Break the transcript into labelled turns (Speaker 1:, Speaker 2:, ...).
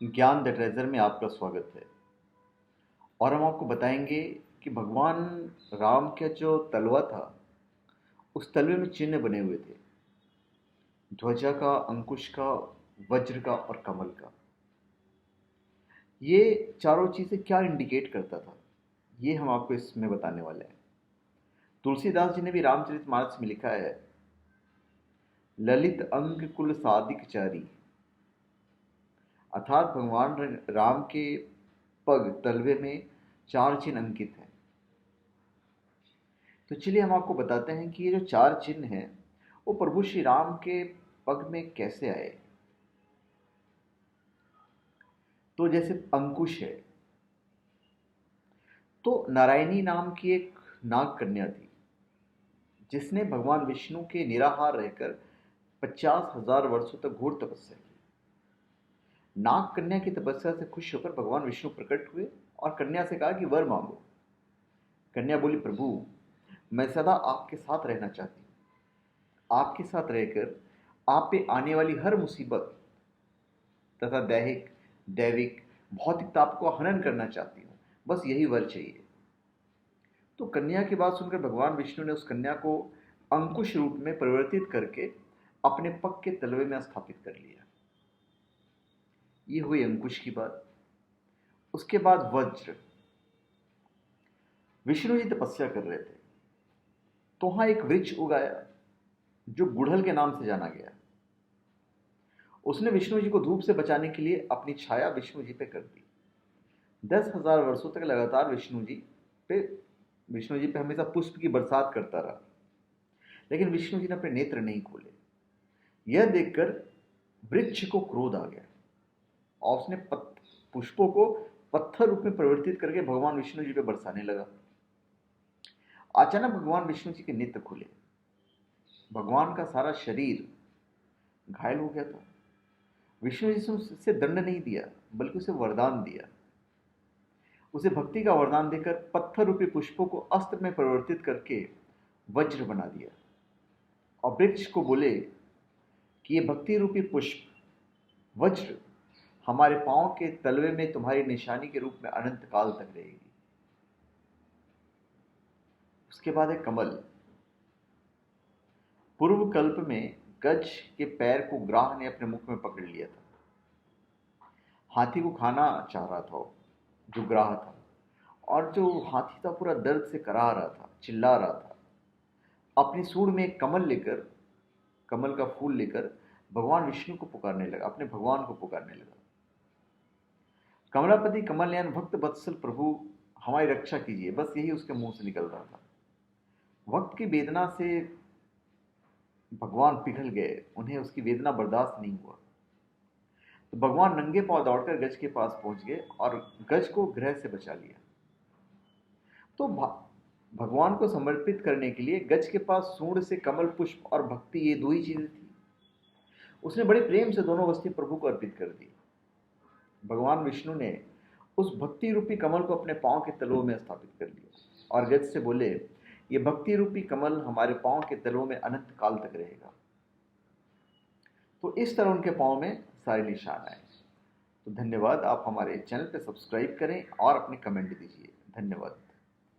Speaker 1: ज्ञान the treasure में आपका स्वागत है। और हम आपको बताएंगे कि भगवान राम का जो तलवा था, उस तलवे में चिन्ह बने हुए थे। ध्वजा का, अंकुश का, वज्र का और कमल का। ये चारों चीज़ें क्या इंडिकेट करता था, ये हम आपको इसमें बताने वाले हैं। तुलसीदास जी ने भी रामचरितमानस में लिखा है, ललित अंग कुल सादिक चारी। अर्थात भगवान राम के पग तलवे में चार चिन्ह अंकित हैं। तो चलिए हम आपको बताते हैं कि ये जो चार चिन्ह हैं वो प्रभु श्री राम के पग में कैसे आए। तो जैसे अंकुश है, तो नारायणी नाम की एक नाग कन्या थी जिसने भगवान विष्णु के निराहार रहकर 50,000 वर्षों तक घोर तपस्या की। नाग कन्या की तपस्या से खुश होकर भगवान विष्णु प्रकट हुए और कन्या से कहा कि वर मांगो। कन्या बोली, प्रभु मैं सदा आपके साथ रहना चाहती हूँ। आपके साथ रहकर आप पे आने वाली हर मुसीबत तथा दैहिक, दैविक, भौतिक ताप को हनन करना चाहती हूँ। बस यही वर चाहिए। तो कन्या की बात सुनकर भगवान विष्णु ने उस कन्या को अंकुश रूप में परिवर्तित करके अपने पग के तलवे में स्थापित कर लिया। ये हुई अंकुश की बात। उसके बाद वज्र। विष्णु जी तपस्या कर रहे थे, तो वहां एक वृक्ष उगाया जो गुड़हल के नाम से जाना गया। उसने विष्णु जी को धूप से बचाने के लिए अपनी छाया विष्णु जी पे कर दी। 10,000 वर्षों तक लगातार विष्णु जी पे हमेशा पुष्प की बरसात करता रहा। लेकिन विष्णु जी ने अपने नेत्र नहीं खोले। यह देखकर वृक्ष को क्रोध आ गया और उसने पुष्पों को पत्थर रूप में परिवर्तित करके भगवान विष्णु जी पे बरसाने लगा। अचानक भगवान विष्णु जी के नेत्र खुले। भगवान का सारा शरीर घायल हो गया था। विष्णु जी ने उसे दंड नहीं दिया, बल्कि उसे वरदान दिया। उसे भक्ति का वरदान देकर पत्थर रूपी पुष्पों को अस्त्र में परिवर्तित करके वज्र बना दिया और वृक्ष को बोले कि ये भक्ति रूपी पुष्प वज्र हमारे पांव के तलवे में तुम्हारी निशानी के रूप में अनंत काल तक रहेगी। उसके बाद है कमल। पूर्व कल्प में गज के पैर को ग्राह ने अपने मुख में पकड़ लिया था। हाथी को खाना चाह रहा था जो ग्राह था, और जो हाथी था पूरा दर्द से कराह रहा था, चिल्ला रहा था। अपनी सूंड में एक कमल का फूल लेकर भगवान विष्णु को पुकारने लगा, अपने भगवान को पुकारने लगा। कमलापति कमलनयन भक्त वत्सल प्रभु हमारी रक्षा कीजिए, बस यही उसके मुंह से निकल रहा था। वक्त की वेदना से भगवान पिघल गए, उन्हें उसकी वेदना बर्दाश्त नहीं हुआ। तो भगवान नंगे पांव दौड़कर गज के पास पहुंच गए और गज को ग्रह से बचा लिया। तो भगवान को समर्पित करने के लिए गज के पास सूंड से कमल पुष्प और भक्ति, ये दो ही चीजें थी। उसने बड़े प्रेम से दोनों वस्तु प्रभु को अर्पित कर दी। भगवान विष्णु ने उस भक्ति रूपी कमल को अपने पांव के तलवों में स्थापित कर लिया और गज से बोले, ये भक्ति रूपी कमल हमारे पांव के तलवों में अनंत काल तक रहेगा। तो इस तरह उनके पांव में सारे निशान आए। तो धन्यवाद। आप हमारे चैनल पर सब्सक्राइब करें और अपने कमेंट दीजिए। धन्यवाद।